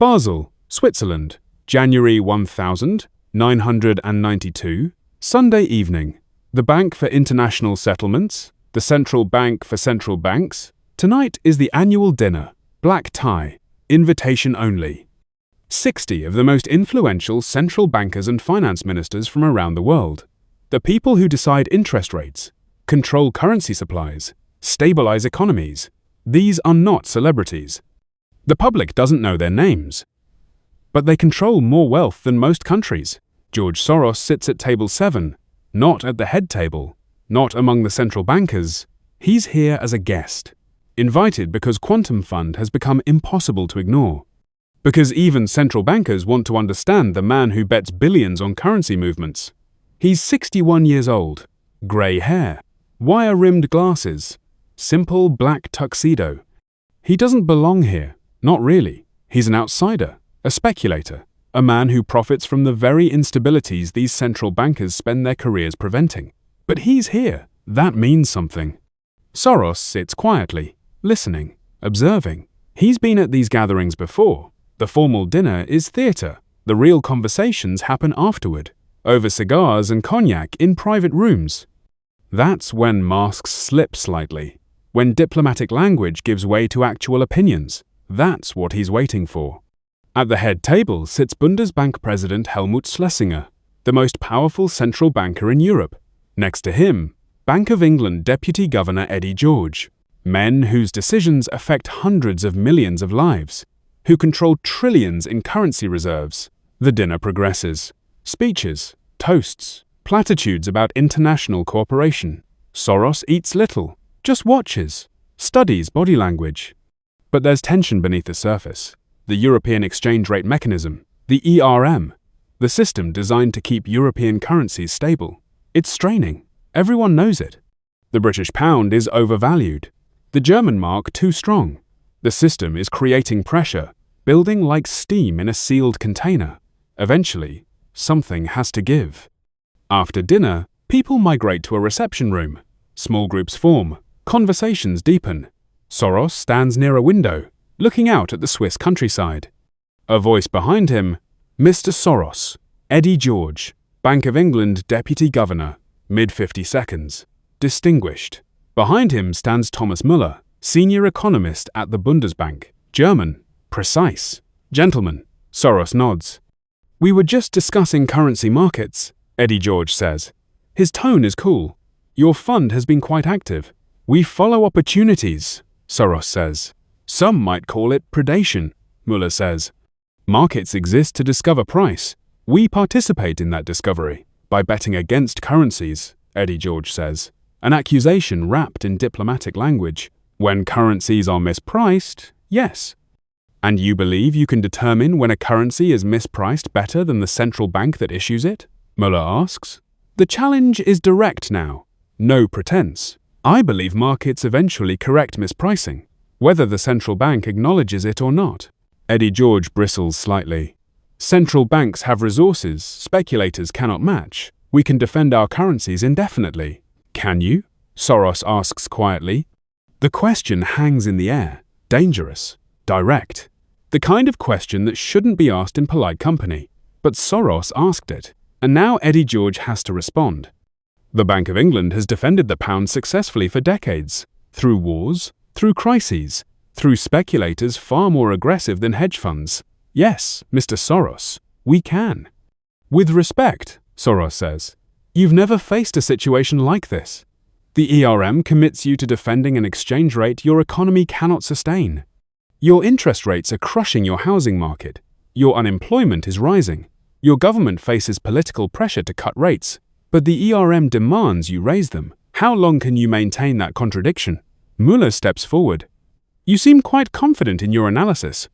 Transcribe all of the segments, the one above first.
Basel, Switzerland, January 1992, Sunday evening. The Bank for International Settlements, the Central Bank for Central Banks. Tonight is the annual dinner, black tie, invitation only. 60 of the most influential central bankers and finance ministers from around the world. The people who decide interest rates, control currency supplies, stabilize economies. These are not celebrities. The public doesn't know their names. But they control more wealth than most countries. George Soros sits at table 7, not at the head table, not among the central bankers. He's here as a guest, invited because Quantum Fund has become impossible to ignore. Because even central bankers want to understand the man who bets billions on currency movements. He's 61 years old, grey hair, wire-rimmed glasses, simple black tuxedo. He doesn't belong here, not really. He's an outsider, a speculator, a man who profits from the very instabilities these central bankers spend their careers preventing. But he's here. That means something. Soros sits quietly, listening, observing. He's been at these gatherings before. The formal dinner is theatre. The real conversations happen afterward, over cigars and cognac in private rooms. That's when masks slip slightly, when diplomatic language gives way to actual opinions. That's what he's waiting for. At the head table sits Bundesbank President Helmut Schlesinger, the most powerful central banker in Europe. Next to him, Bank of England Deputy Governor Eddie George, men whose decisions affect hundreds of millions of lives, who control trillions in currency reserves. The dinner progresses. Speeches, toasts, platitudes about international cooperation. Soros eats little, just watches, studies body language. But there's tension beneath the surface. The European exchange rate mechanism, the ERM, the system designed to keep European currencies stable. It's straining. Everyone knows it. The British pound is overvalued. The German mark too strong. The system is creating pressure, building like steam in a sealed container. Eventually, something has to give. After dinner, people migrate to a reception room. Small groups form. Conversations deepen. Soros stands near a window, looking out at the Swiss countryside. A voice behind him, Mr. Soros, Eddie George, Bank of England Deputy Governor, mid-50 seconds, distinguished. Behind him stands Thomas Müller, senior economist at the Bundesbank, German, precise. Gentlemen, Soros nods. We were just discussing currency markets, Eddie George says. His tone is cool. Your fund has been quite active. We follow opportunities, Soros says. Some might call it predation, Müller says. Markets exist to discover price. We participate in that discovery by betting against currencies, Eddie George says. An accusation wrapped in diplomatic language. When currencies are mispriced, yes. And you believe you can determine when a currency is mispriced better than the central bank that issues it? Müller asks. The challenge is direct now. No pretense. I believe markets eventually correct mispricing, whether the central bank acknowledges it or not. Eddie George bristles slightly. Central banks have resources speculators cannot match. We can defend our currencies indefinitely. Can you? Soros asks quietly. The question hangs in the air. Dangerous. Direct. The kind of question that shouldn't be asked in polite company. But Soros asked it, and now Eddie George has to respond. The Bank of England has defended the pound successfully for decades, through wars, through crises, through speculators far more aggressive than hedge funds. Yes, Mr. Soros, we can. With respect, Soros says, you've never faced a situation like this. The ERM commits you to defending an exchange rate your economy cannot sustain. Your interest rates are crushing your housing market. Your unemployment is rising. Your government faces political pressure to cut rates, but the ERM demands you raise them. How long can you maintain that contradiction? Müller steps forward. You seem quite confident in your analysis.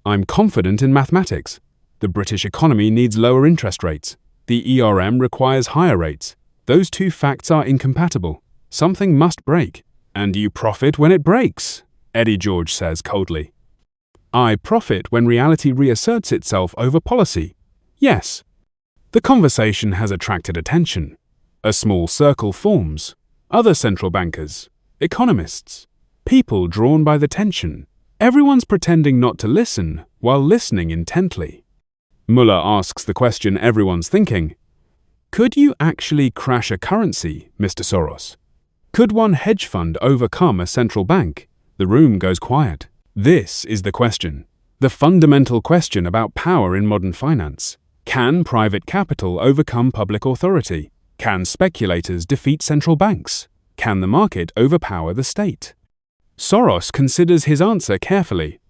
I'm confident in mathematics. The British economy needs lower interest rates. The ERM requires higher rates. Those two facts are incompatible. Something must break. And you profit when it breaks, Eddie George says coldly. I profit when reality reasserts itself over policy. Yes. The conversation has attracted attention. A small circle forms. Other central bankers, economists, people drawn by the tension. Everyone's pretending not to listen while listening intently. Müller asks the question everyone's thinking. Could you actually crash a currency, Mr. Soros? Could one hedge fund overcome a central bank? The room goes quiet. This is the question. The fundamental question about power in modern finance. Can private capital overcome public authority? Can speculators defeat central banks? Can the market overpower the state? Soros considers his answer carefully.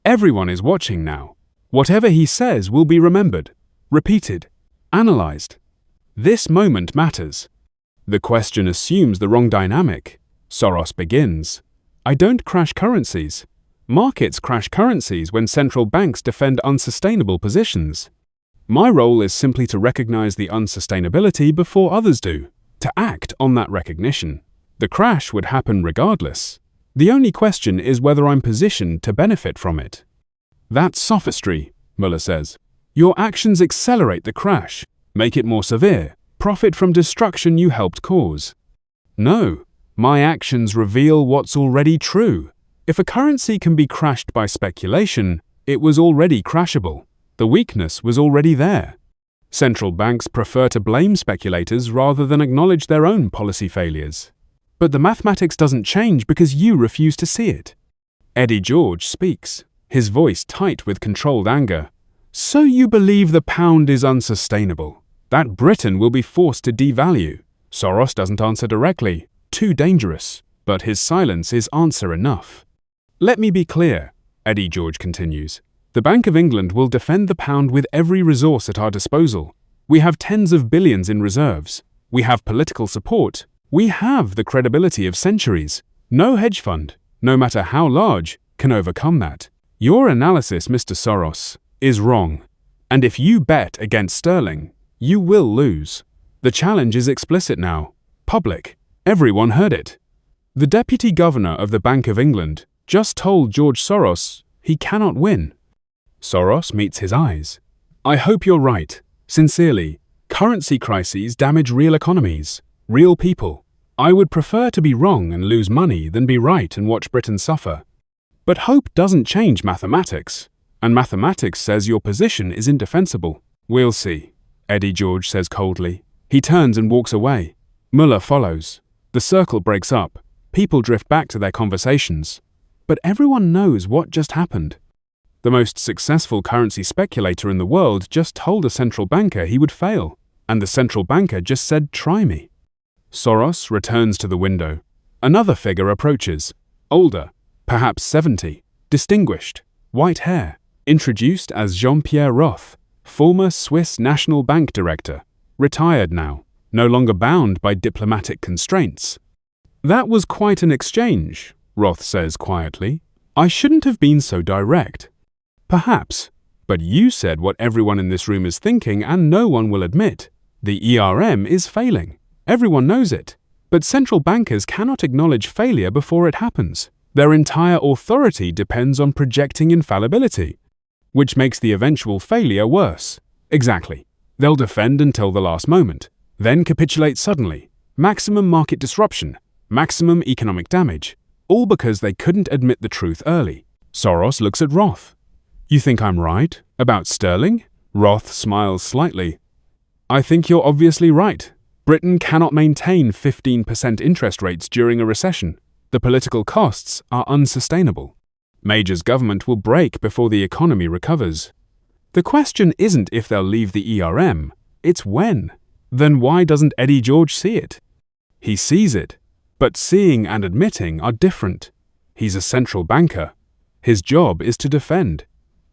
Everyone is watching now. Whatever he says will be remembered, repeated, analyzed. This moment matters. The question assumes the wrong dynamic. Soros begins. I don't crash currencies. Markets crash currencies when central banks defend unsustainable positions. My role is simply to recognize the unsustainability before others do, to act on that recognition. The crash would happen regardless. The only question is whether I'm positioned to benefit from it. That's sophistry, Müller says. Your actions accelerate the crash, make it more severe, profit from destruction you helped cause. No, my actions reveal what's already true. If a currency can be crashed by speculation, it was already crashable. The weakness was already there. Central banks prefer to blame speculators rather than acknowledge their own policy failures. But the mathematics doesn't change because you refuse to see it. Eddie George speaks, his voice tight with controlled anger. So you believe the pound is unsustainable, that Britain will be forced to devalue. Soros doesn't answer directly, too dangerous, but his silence is answer enough. Let me be clear, Eddie George continues. The Bank of England will defend the pound with every resource at our disposal. We have tens of billions in reserves. We have political support. We have the credibility of centuries. No hedge fund, no matter how large, can overcome that. Your analysis, Mr. Soros, is wrong. And if you bet against sterling, you will lose. The challenge is explicit now. Public. Everyone heard it. The Deputy Governor of the Bank of England just told George Soros he cannot win. Soros meets his eyes. I hope you're right. Sincerely, currency crises damage real economies, real people. I would prefer to be wrong and lose money than be right and watch Britain suffer. But hope doesn't change mathematics, and mathematics says your position is indefensible. We'll see, Eddie George says coldly. He turns and walks away. Müller follows. The circle breaks up. People drift back to their conversations. But everyone knows what just happened. The most successful currency speculator in the world just told a central banker he would fail, and the central banker just said, "Try me." Soros returns to the window. Another figure approaches, older, perhaps 70, distinguished, white hair, introduced as Jean-Pierre Roth, former Swiss National Bank director, retired now, no longer bound by diplomatic constraints. That was quite an exchange, Roth says quietly. I shouldn't have been so direct. Perhaps, but you said what everyone in this room is thinking and no one will admit. The ERM is failing. Everyone knows it. But central bankers cannot acknowledge failure before it happens. Their entire authority depends on projecting infallibility, which makes the eventual failure worse. Exactly. They'll defend until the last moment, then capitulate suddenly. Maximum market disruption, maximum economic damage, all because they couldn't admit the truth early. Soros looks at Roth. You think I'm right about sterling? Roth smiles slightly. I think you're obviously right. Britain cannot maintain 15% interest rates during a recession. The political costs are unsustainable. Major's government will break before the economy recovers. The question isn't if they'll leave the ERM, it's when. Then why doesn't Eddie George see it? He sees it, but seeing and admitting are different. He's a central banker. His job is to defend,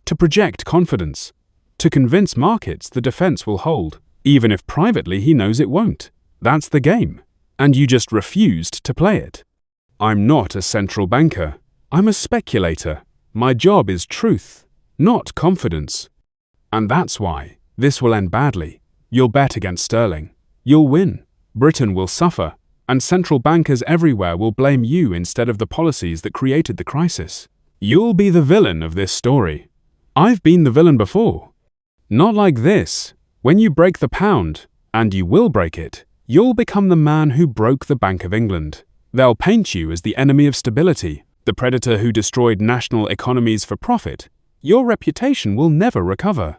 to project confidence, to convince markets the defense will hold, even if privately he knows it won't. That's the game, and you just refused to play it. I'm not a central banker. I'm a speculator. My job is truth, not confidence. And that's why this will end badly. You'll bet against sterling. You'll win. Britain will suffer, and central bankers everywhere will blame you instead of the policies that created the crisis. You'll be the villain of this story. I've been the villain before. Not like this. When you break the pound, and you will break it, you'll become the man who broke the Bank of England. They'll paint you as the enemy of stability, the predator who destroyed national economies for profit, your reputation will never recover.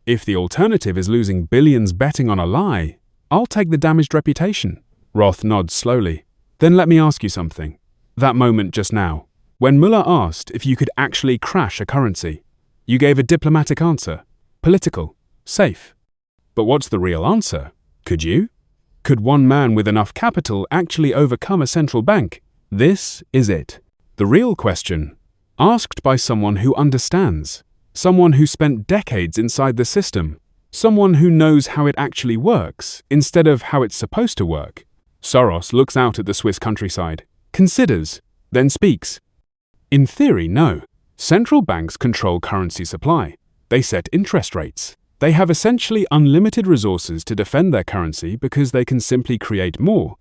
If the alternative is losing billions betting on a lie, I'll take the damaged reputation. Roth nods slowly. Then let me ask you something. That moment just now, when Müller asked if you could actually crash a currency, you gave a diplomatic answer. Political. Safe. But what's the real answer? Could you? Could one man with enough capital actually overcome a central bank? This is it. The real question, asked by someone who understands, someone who spent decades inside the system, someone who knows how it actually works instead of how it's supposed to work. Soros looks out at the Swiss countryside, considers, then speaks. In theory, no. Central banks control currency supply. They set interest rates. They have essentially unlimited resources to defend their currency because they can simply create more.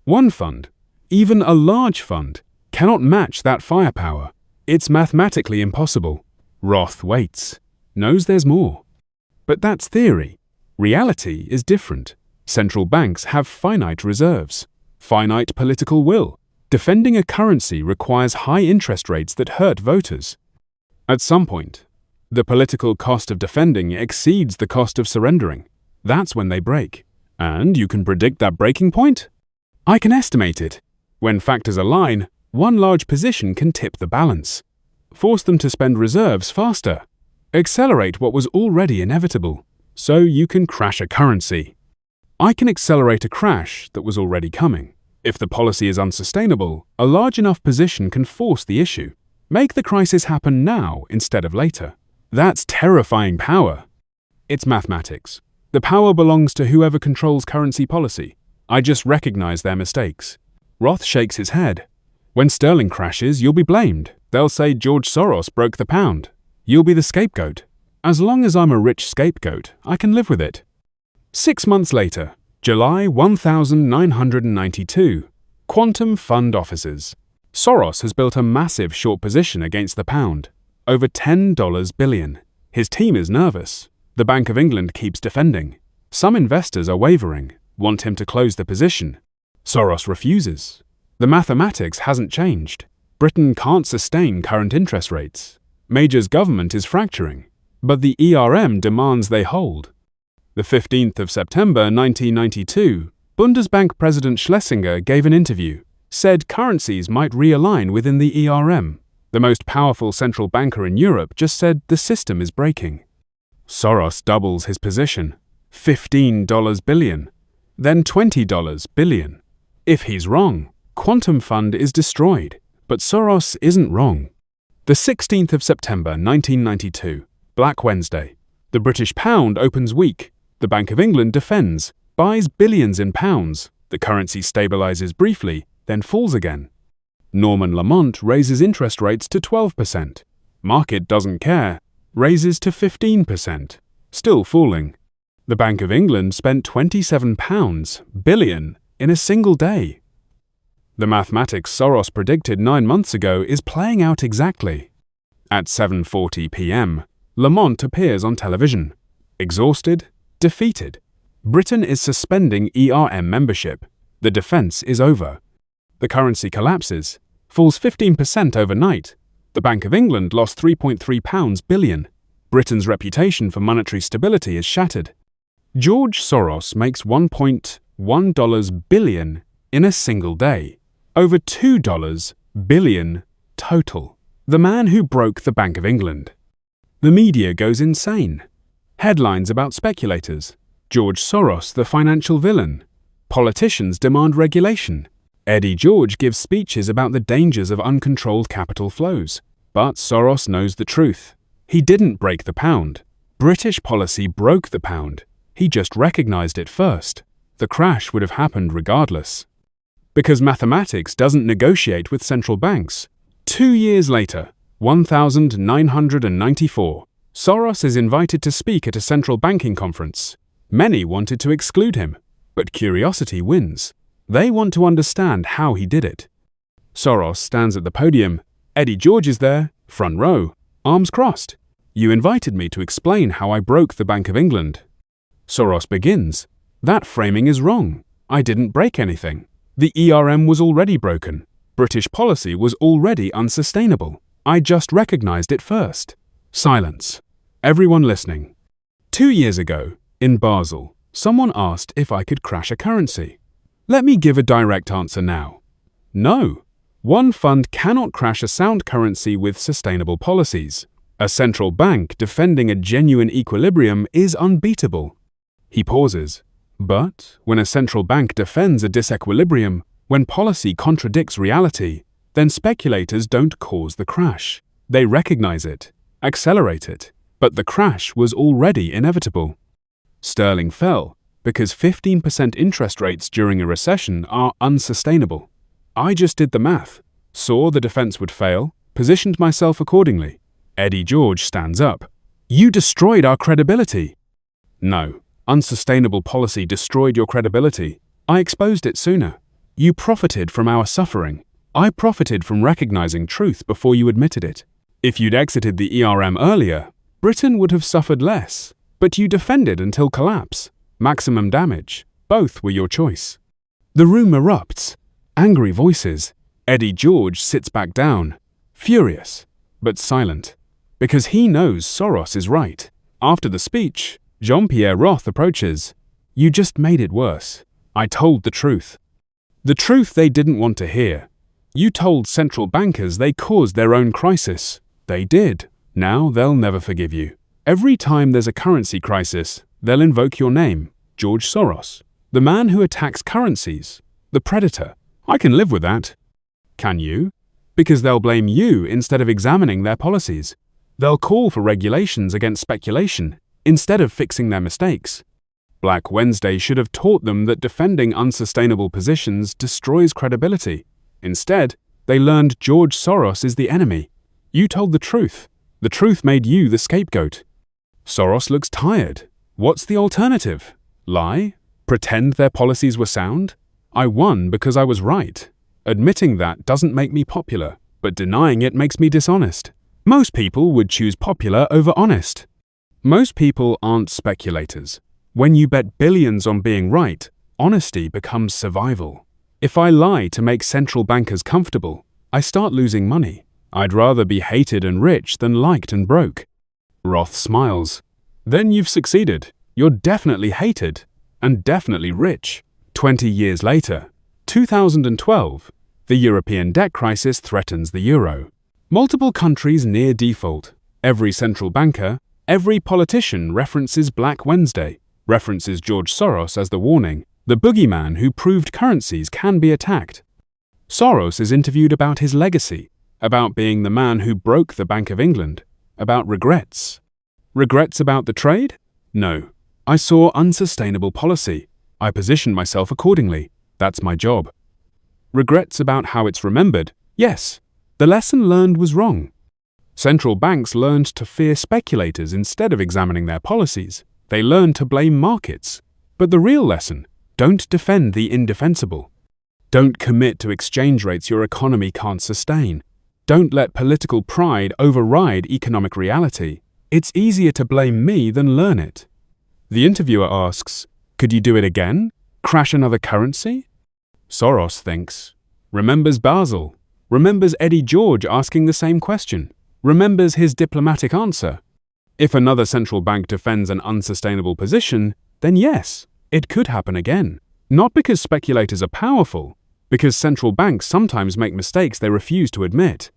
One fund, even a large fund, cannot match that firepower. It's mathematically impossible. Roth waits, knows there's more. But that's theory. Reality is different. Central banks have finite reserves, finite political will. Defending a currency requires high interest rates that hurt voters. At some point, the political cost of defending exceeds the cost of surrendering. That's when they break. And you can predict that breaking point? I can estimate it. When factors align, one large position can tip the balance. Force them to spend reserves faster. Accelerate what was already inevitable. So you can crash a currency. I can accelerate a crash that was already coming. If the policy is unsustainable, a large enough position can force the issue. Make the crisis happen now instead of later. That's terrifying power. It's mathematics. The power belongs to whoever controls currency policy. I just recognize their mistakes. Roth shakes his head. When sterling crashes, you'll be blamed. They'll say George Soros broke the pound. You'll be the scapegoat. As long as I'm a rich scapegoat, I can live with it. 6 months later, July 1992, Quantum Fund offices. Soros has built a massive short position against the pound, over $10 billion. His team is nervous. The Bank of England keeps defending. Some investors are wavering, want him to close the position. Soros refuses. The mathematics hasn't changed. Britain can't sustain current interest rates. Major's government is fracturing, but the ERM demands they hold. The 15th of September 1992, Bundesbank President Schlesinger gave an interview, said currencies might realign within the ERM. The most powerful central banker in Europe just said the system is breaking. Soros doubles his position, $15 billion, then $20 billion. If he's wrong, Quantum Fund is destroyed, but Soros isn't wrong. The 16th of September 1992, Black Wednesday. The British pound opens weak. The Bank of England defends, buys billions in pounds. The currency stabilizes briefly, then falls again. Norman Lamont raises interest rates to 12%. Market doesn't care, raises to 15%, still falling. The Bank of England spent £27 billion in a single day. The mathematics Soros predicted 9 months ago is playing out exactly. At 7:40 p.m., Lamont appears on television. Exhausted, defeated. Britain is suspending ERM membership. The defense is over. The currency collapses, falls 15% overnight. The Bank of England lost £3.3 billion. Britain's reputation for monetary stability is shattered. George Soros makes $1.1 billion in a single day. Over $2 billion total. The man who broke the Bank of England. The media goes insane. Headlines about speculators. George Soros, the financial villain. Politicians demand regulation. Eddie George gives speeches about the dangers of uncontrolled capital flows. But Soros knows the truth. He didn't break the pound. British policy broke the pound. He just recognized it first. The crash would have happened regardless. Because mathematics doesn't negotiate with central banks. 2 years later, 1994, Soros is invited to speak at a central banking conference. Many wanted to exclude him, but curiosity wins. They want to understand how he did it. Soros stands at the podium. Eddie George is there, front row, arms crossed. You invited me to explain how I broke the Bank of England. Soros begins. That framing is wrong. I didn't break anything. The ERM was already broken. British policy was already unsustainable. I just recognized it first. Silence. Everyone listening. 2 years ago, in Basel, someone asked if I could crash a currency. Let me give a direct answer now. No. One fund cannot crash a sound currency with sustainable policies. A central bank defending a genuine equilibrium is unbeatable. He pauses. But when a central bank defends a disequilibrium, when policy contradicts reality, then speculators don't cause the crash. They recognize it, accelerate it, but the crash was already inevitable. Sterling fell because 15% interest rates during a recession are unsustainable. I just did the math, saw the defense would fail, positioned myself accordingly. Eddie George stands up. You destroyed our credibility. No, unsustainable policy destroyed your credibility. I exposed it sooner. You profited from our suffering. I profited from recognizing truth before you admitted it. If you'd exited the ERM earlier, Britain would have suffered less. But you defended until collapse. Maximum damage. Both were your choice. The room erupts. Angry voices. Eddie George sits back down, furious, but silent, because he knows Soros is right. After the speech, Jean-Pierre Roth approaches. You just made it worse. I told the truth. The truth they didn't want to hear. You told central bankers they caused their own crisis. They did. Now they'll never forgive you. Every time there's a currency crisis, they'll invoke your name, George Soros, the man who attacks currencies, the predator. I can live with that. Can you? Because they'll blame you instead of examining their policies. They'll call for regulations against speculation instead of fixing their mistakes. Black Wednesday should have taught them that defending unsustainable positions destroys credibility. Instead, they learned George Soros is the enemy. You told the truth. The truth made you the scapegoat. Soros looks tired. What's the alternative? Lie? Pretend their policies were sound? I won because I was right. Admitting that doesn't make me popular, but denying it makes me dishonest. Most people would choose popular over honest. Most people aren't speculators. When you bet billions on being right, honesty becomes survival. If I lie to make central bankers comfortable, I start losing money. I'd rather be hated and rich than liked and broke. Roth smiles. Then you've succeeded. You're definitely hated and definitely rich. 20 years later, 2012, the European debt crisis threatens the euro. Multiple countries near default. Every central banker, every politician references Black Wednesday, references George Soros as the warning, the boogeyman who proved currencies can be attacked. Soros is interviewed about his legacy, about being the man who broke the Bank of England, about regrets. Regrets about the trade? No. I saw unsustainable policy. I positioned myself accordingly. That's my job. Regrets about how it's remembered? Yes. The lesson learned was wrong. Central banks learned to fear speculators instead of examining their policies. They learned to blame markets. But the real lesson, don't defend the indefensible. Don't commit to exchange rates your economy can't sustain. Don't let political pride override economic reality. It's easier to blame me than learn it. The interviewer asks, could you do it again? Crash another currency? Soros thinks, remembers Basel, remembers Eddie George asking the same question, remembers his diplomatic answer. If another central bank defends an unsustainable position, then yes, it could happen again. Not because speculators are powerful, because central banks sometimes make mistakes they refuse to admit.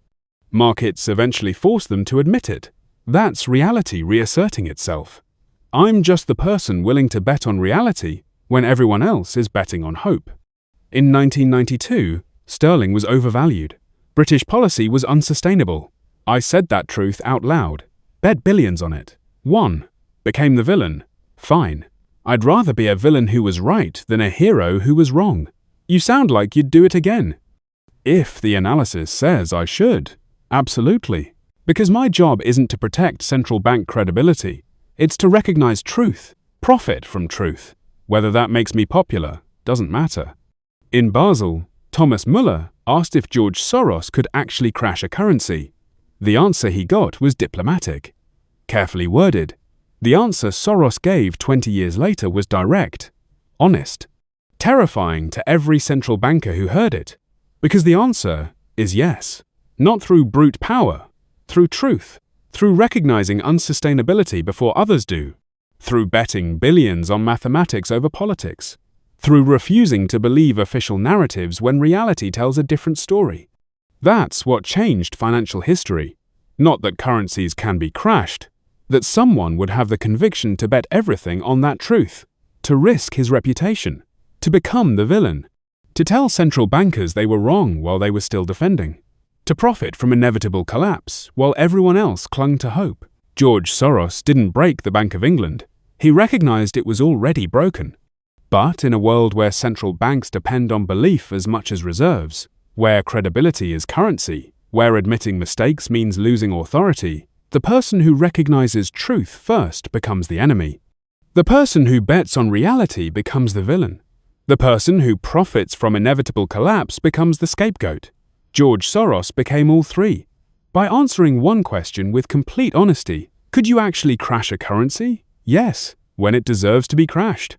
Markets eventually force them to admit it. That's reality reasserting itself. I'm just the person willing to bet on reality when everyone else is betting on hope. In 1992, sterling was overvalued. British policy was unsustainable. I said that truth out loud. Bet billions on it. Won. Became the villain. Fine. I'd rather be a villain who was right than a hero who was wrong. You sound like you'd do it again. If the analysis says I should. Absolutely. Because my job isn't to protect central bank credibility. It's to recognize truth, profit from truth. Whether that makes me popular doesn't matter. In Basel, Thomas Müller asked if George Soros could actually crash a currency. The answer he got was diplomatic, carefully worded. The answer Soros gave 20 years later was direct, honest, terrifying to every central banker who heard it. Because the answer is yes. Not through brute power, through truth, through recognizing unsustainability before others do, through betting billions on mathematics over politics, through refusing to believe official narratives when reality tells a different story. That's what changed financial history. Not that currencies can be crashed, that someone would have the conviction to bet everything on that truth, to risk his reputation, to become the villain, to tell central bankers they were wrong while they were still defending, to profit from inevitable collapse while everyone else clung to hope. George Soros didn't break the Bank of England. He recognized it was already broken. But in a world where central banks depend on belief as much as reserves, where credibility is currency, where admitting mistakes means losing authority, the person who recognizes truth first becomes the enemy. The person who bets on reality becomes the villain. The person who profits from inevitable collapse becomes the scapegoat. George Soros became all three. By answering one question with complete honesty, could you actually crash a currency? Yes, when it deserves to be crashed.